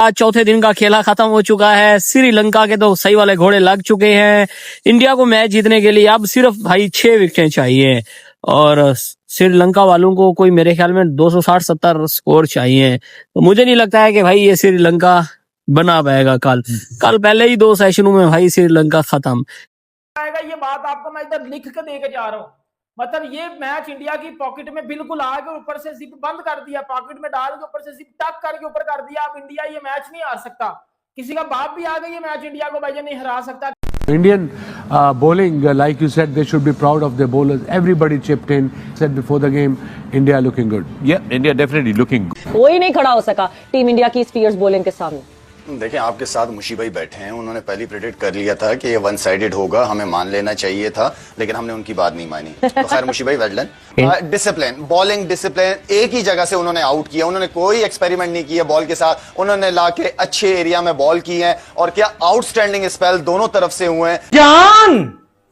आज चौथे दिन का खेला खत्म हो चुका है। श्रीलंका के तो सही वाले घोड़े लग चुके हैं। इंडिया को मैच जीतने के लिए अब सिर्फ भाई 6 विकेटें चाहिए और श्रीलंका वालों को कोई मेरे ख्याल में 260-70 स्कोर चाहिए। तो मुझे नहीं लगता है कि भाई ये श्रीलंका बना पाएगा। कल पहले ही 2 सेशनों में भाई श्रीलंका खत्म आएगा। ये बात आपको मैं इधर लिख के देके जा रहा हूँ। मतलब ये मैच इंडिया की पॉकेट में बिल्कुल आ गया, ऊपर से जिप बंद कर दिया, पॉकेट में डाल के ऊपर से जिप टक करके ऊपर कर दिया। अब इंडिया ये मैच नहीं हार सकता। किसी का बाप भी आ गया, ये मैच इंडिया को भाई नहीं हरा सकता। Indian bowling, like you said, they should be proud of their bowlers. Everybody chipped in. Said before the game, India looking good. Yeah, India definitely looking good. कोई नहीं खड़ा हो सका टीम इंडिया की इस फियर्स बॉलिंग के सामने। देखें, आपके साथ मुशी भाई बैठे हैं, उन्होंने पहले प्रेडिक्ट कर लिया था कि ये वन साइडेड होगा, हमें मान लेना चाहिए था, लेकिन हमने उनकी बात नहीं मानी। तो खैर मुशी भाई well done. Discipline, bowling discipline, एक ही जगह से उन्होंने आउट किया, उन्होंने कोई एक्सपेरिमेंट नहीं किया बॉल के साथ, उन्होंने लाके अच्छे एरिया में बॉल की है और क्या आउटस्टैंडिंग स्पेल दोनों तरफ से हुए हैं। जान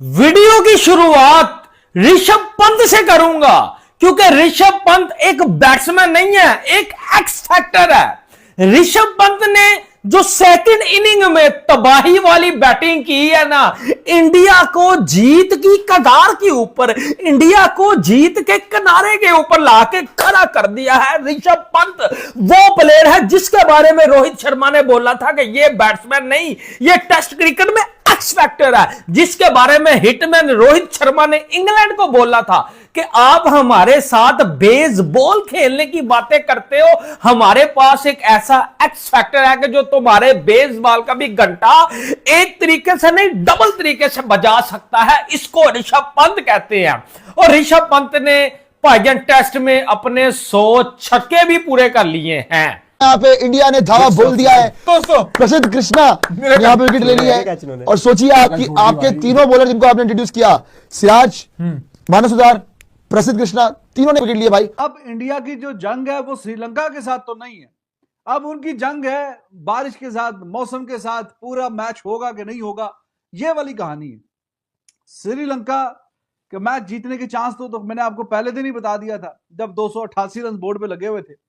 वीडियो की शुरुआत ऋषभ पंत से करूंगा, क्योंकि ऋषभ पंत एक बैट्समैन नहीं है, एक एक्स फैक्टर है। ऋषभ पंत ने जो सेकंड इनिंग में तबाही वाली बैटिंग की है ना, इंडिया को जीत की कगार के ऊपर, इंडिया को जीत के किनारे के ऊपर लाके खड़ा कर दिया है। ऋषभ पंत वो प्लेयर है जिसके बारे में रोहित शर्मा ने बोला था कि ये बैट्समैन नहीं, ये टेस्ट क्रिकेट में एक्स फैक्टर है। जिसके बारे में हिटमैन रोहित शर्मा ने इंग्लैंड को बोला था कि आप हमारे साथ बेसबॉल खेलने की बातें करते हो, हमारे पास एक ऐसा एक्स फैक्टर है कि जो तुम्हारे बेसबॉल का भी घंटा एक तरीके से नहीं डबल तरीके से बजा सकता है। इसको ऋषभ पंत कहते हैं। और ऋषभ पंत ने भाईजान टेस्ट में अपने 100 छक्के भी पूरे कर लिए हैं। यहाँ पे इंडिया ने धावा बोल दिया है। प्रसिद्ध कृष्णा यहाँ पे विकेट ले ली है। और सोचिए आपके तीनों बॉलर जिनको आपने इंट्रोड्यूस किया, सिराज, मानव सुधार, प्रसिद्ध कृष्णा, तीनों ने विकेट लिए भाई। अब इंडिया की जो जंग है वो श्रीलंका के साथ तो नहीं है, अब उनकी जंग है बारिश के साथ, मौसम के साथ। पूरा मैच होगा कि नहीं होगा, ये वाली कहानी है। श्रीलंका के मैच जीतने के चांस तो मैंने आपको पहले दिन ही बता दिया था, जब 288 रन बोर्ड पे लगे हुए थे,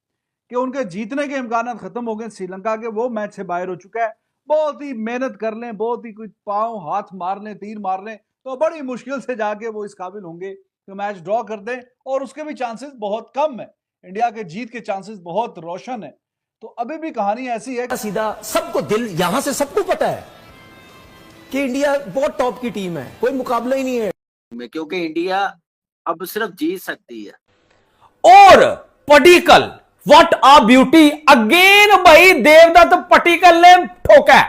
कि उनके जीतने के इम्कान खत्म हो गए श्रीलंका के। वो मैच से बाहर हो चुका है। बहुत ही मेहनत कर लें, बहुत ही कुछ पांव हाथ मार लें, तीर मार लें, तो बड़ी मुश्किल से जाके वो इस काबिल होंगे कि मैच ड्रॉ कर दें। और उसके भी चांसेस बहुत कम है, इंडिया के जीत के चांसेस बहुत रोशन है। तो अभी भी कहानी ऐसी है, सीधा सबको दिल यहां से सबको पता है कि इंडिया बहुत टॉप की टीम है, कोई मुकाबला ही नहीं है, क्योंकि इंडिया अब सिर्फ जीत सकती है। और पटिकल, व्हाट आ ब्यूटी अगेन भाई, देवदत्त पटिकल ने ठोका।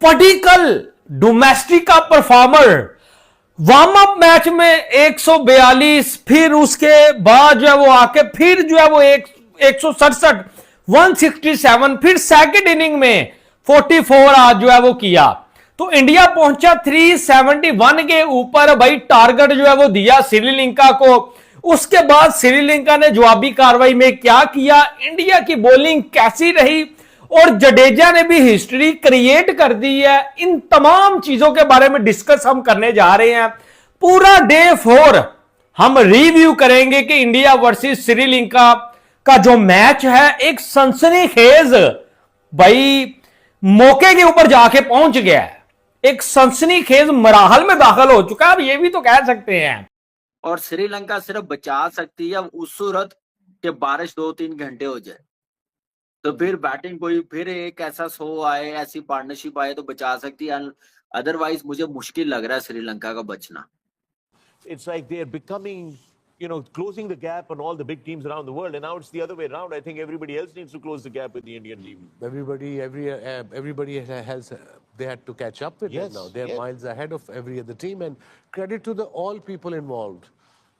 पटिकल डोमेस्टिक का परफॉर्मर, वार्म अप मैच में 142, फिर उसके बाद जो है वो आके फिर जो है वो 167, 167, फिर सेकंड इनिंग में 44 आज जो है वो किया। तो इंडिया पहुंचा 371 के ऊपर। भाई टारगेट जो है वो दिया श्रीलंका को। उसके बाद श्रीलंका ने जवाबी कार्रवाई में क्या किया, इंडिया की बॉलिंग कैसी रही, और जडेजा ने भी हिस्ट्री क्रिएट कर दी है। इन तमाम चीजों के बारे में डिस्कस हम करने जा रहे हैं। पूरा डे 4 हम रिव्यू करेंगे कि इंडिया वर्सेस श्रीलंका का जो मैच है एक सनसनीखेज भाई मौके के ऊपर जाके पहुंच गया है, एक सनसनीखेज मराहल में दाखिल हो चुका है, अब ये भी तो कह सकते हैं। और श्रीलंका सिर्फ बचा सकती है उस सूरत कि बारिश 2-3 घंटे हो जाए, तो फिर बैटिंग कोई फिर एक ऐसा शो आए, ऐसी पार्टनरशिप आए तो बचा सकती है। अदरवाइज मुझे मुश्किल लग रहा है श्रीलंका का बचना। It's like they're becoming, closing the gap on all the big teams around the world, and now it's the other way around. I think everybody else needs to close the gap with the Indian team. Everybody has they had to catch up with it now. They're miles ahead of every other team, and credit to all people involved.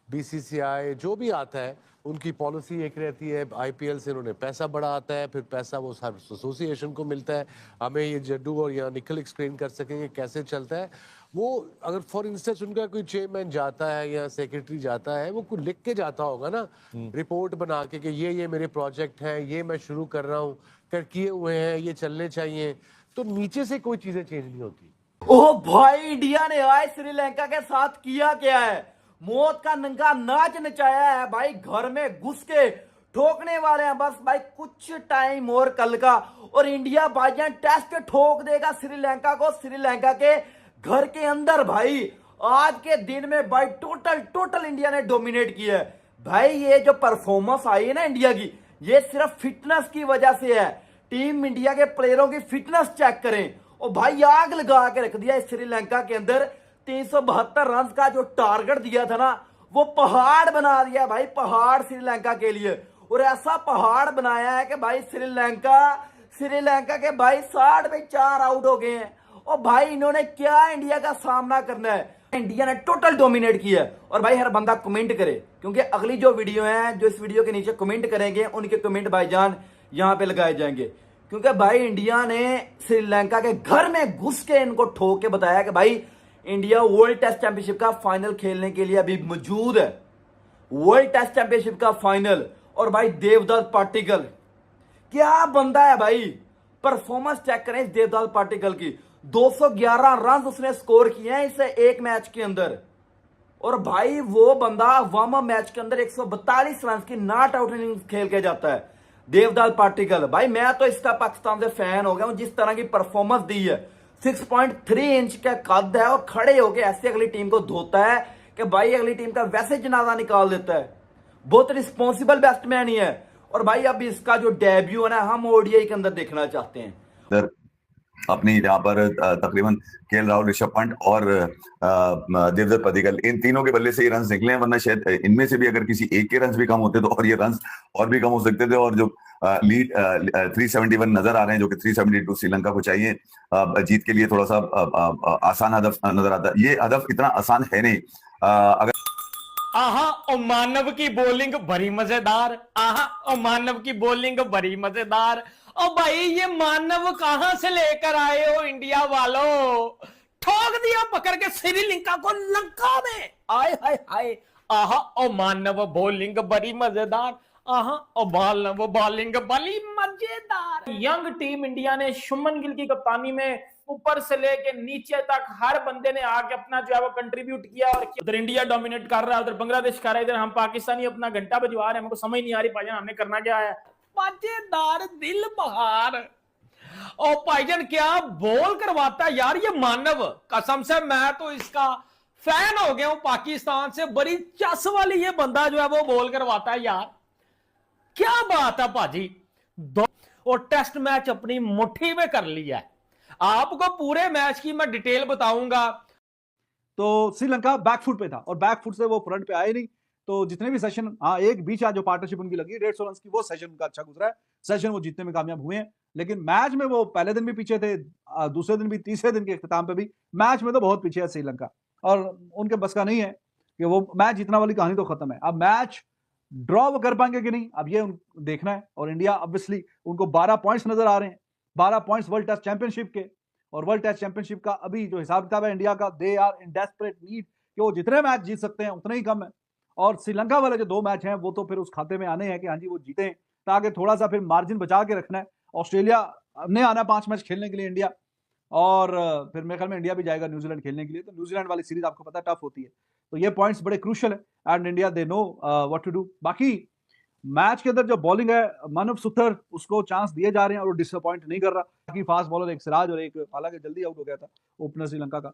BCCI जो भी आता है उनकी policy एक रहती है। IPL से उन्होंने पैसा बढ़ा आता है, फिर पैसा वो हर एसोसिएशन को मिलता है। हमें ये जड्डू और यहाँ निखिल एक्सप्लेन कर सकेंगे कैसे चलता है वो। अगर फॉर इंस्टेंस उनका कोई चेयरमैन जाता है या सेक्रेटरी जाता है, वो कुछ लिख के जाता होगा ना, रिपोर्ट बना के कि ये मेरे प्रोजेक्ट हैं, ये मैं शुरू कर रहा हूँ, किए हुए हैं, ये चलने चाहिए। तो नीचे से कोई चीजें चेंज नहीं होती। ओ भाई, इंडिया ने आज श्रीलंका के साथ किया क्या है, मौत का नंगा नाच नचाया है भाई। घर में घुस के ठोकने वाले हैं बस भाई कुछ टाइम और कल का, और इंडिया भाईजान टेस्ट ठोक देगा श्रीलंका को, श्रीलंका के घर के अंदर भाई। आज के दिन में भाई टोटल इंडिया ने डोमिनेट किया है भाई। ये जो परफॉर्मेंस आई है ना इंडिया की, ये सिर्फ फिटनेस की वजह से है। टीम इंडिया के प्लेयरों की फिटनेस चेक करें, और भाई आग लगा के रख दिया श्रीलंका के अंदर। 372 रन का जो टारगेट दिया था ना, वो पहाड़ बना दिया भाई, पहाड़ श्रीलंका के लिए। और ऐसा पहाड़ बनाया है कि भाई श्रीलंका के भाई 60 में 4 आउट हो गए हैं। और भाई इन्होंने क्या इंडिया का सामना करना है, इंडिया ने टोटल डोमिनेट किया है। और भाई हर बंदा कमेंट करे, क्योंकि अगली जो वीडियो है, जो इस वीडियो के नीचे कमेंट करेंगे, उनके कमेंट भाईजान यहाँ पे लगाए जाएंगे। क्योंकि भाई इंडिया ने श्रीलंका के घर में घुस के इनको ठोक के बताया कि भाई इंडिया वर्ल्ड टेस्ट चैंपियनशिप का फाइनल खेलने के लिए अभी मौजूद है, वर्ल्ड टेस्ट चैंपियनशिप का फाइनल। और भाई देवदत्त पाटिकल क्या बंदा है भाई, परफॉर्मेंस चेक करें इस देवदत्त पाटिकल की। 211 रन उसने स्कोर किए हैं इस एक मैच के अंदर। और भाई वो बंदा वार्म अप मैच के अंदर 142 रन की नॉट आउट इनिंग्स खेल के जाता है, देवदत्त पाटिकल। भाई मैं तो इसका पाकिस्तान से फैन हो गया हूं, जिस तरह की परफॉर्मेंस दी है। 6.3 इंच का कद है, और खड़े होकर ऐसे अगली टीम को धोता है कि भाई अगली टीम का वैसे जनाजा निकाल देता है। बहुत रिस्पॉन्सिबल बैट्समैन ही है। और भाई अब इसका जो डेब्यू है ना, हम ओडीआई के अंदर देखना चाहते हैं। अपनी यहाँ पर तकरीबन केएल राहुल, ऋषभ पंत और देवदत्त पाटिकल, इन तीनों के बल्ले से ये रन्स निकले हैं, वरना शायद इनमें से भी अगर किसी एक के रन्स भी कम होते तो और ये रन्स और भी कम हो सकते थे। और जो लीड 371 नजर आ रहे हैं, जो कि 372 श्रीलंका को चाहिए जीत के लिए, थोड़ा सा आसान हदफ नजर आता है। ये हदफ इतना आसान है नहीं। अगर आहा ओ मानव की बॉलिंग बड़ी मजेदार, आहा ओ मानव की बॉलिंग बड़ी मजेदार। ओ भाई ये मानव कहां से लेकर आए हो इंडिया वालों, ठोक दिया पकड़ के श्रीलंका को लंका में। आय हाय हाय, आहा ओ मानव बॉलिंग बड़ी मजेदार, आहा ओ मानव बॉलिंग बड़ी मजेदार। यंग टीम इंडिया ने शुभमन गिल की कप्तानी में ऊपर से लेके नीचे तक हर बंदे ने आके अपना जो है वो कंट्रीब्यूट किया। और उधर इंडिया डोमिनेट कर रहा है, उधर बांग्लादेश कर रहा है, इधर हम पाकिस्तानी अपना घंटा बजवा रहे हैं। हमको समझ नहीं आ रही भाईजान हमने करना क्या है। मजेदार दिल बहार, और भाईजान क्या बॉल करवाता है यार ये मानव, कसम से मैं तो इसका फैन हो गया हूं पाकिस्तान से। बड़ी चस वाली ये बंदा जो है वो बॉल करवाता है यार, क्या बात है भाजी। और टेस्ट मैच अपनी मुट्ठी में कर लिया है। आपको पूरे मैच की मैं डिटेल बताऊंगा। तो श्रीलंका बैकफुट पे था, और बैकफुट से वो फ्रंट पे आए नहीं। तो जितने भी सेशन, हाँ एक बीच आज जो पार्टनरशिप उनकी लगी 150 रन की, वो सेशन उनका अच्छा गुजरा है, सेशन वो जीतने में कामयाब हुए हैं। लेकिन मैच में वो पहले दिन भी पीछे थे, दूसरे दिन भी, तीसरे दिन के इख्तिताम पे भी मैच में तो बहुत पीछे है श्रीलंका, और उनके बस का नहीं है कि वो मैच जीतना वाली कहानी तो खत्म है। अब मैच ड्रॉ वो कर पाएंगे कि नहीं, अब ये देखना है। और इंडिया ऑब्वियसली उनको 12 पॉइंट्स नजर आ रहे हैं, 12 पॉइंट्स वर्ल्ड टेस्ट चैंपियनशिप के। और वर्ल्ड टेस्ट चैंपियनशिप का अभी जो हिसाब किताब है इंडिया का, they are in desperate need कि वो जितने मैच जीत सकते हैं उतने ही कम है। और श्रीलंका वाले जो 2 मैच हैं वो तो फिर उस खाते में आने हैं कि हाँ जी वो जीते, ताकि थोड़ा सा फिर मार्जिन बचा के रखना है। ऑस्ट्रेलिया ने आना 5 मैच खेलने के लिए इंडिया, और फिर मेरे ख्याल में इंडिया भी जाएगा न्यूजीलैंड खेलने के लिए। तो न्यूजीलैंड वाली सीरीज आपको पता है टफ होती है, तो ये पॉइंट्स बड़े क्रूशियल है and India they know what to do. बाकी मैच के अंदर जो बॉलिंग है, मानव सुथर उसको चांस दिए जा रहे हैं और वो डिसअपॉइंट नहीं कर रहा। बाकी फास्ट बॉलर एक सिराज और एक, हालांकि जल्दी आउट हो गया था ओपनर श्रीलंका का,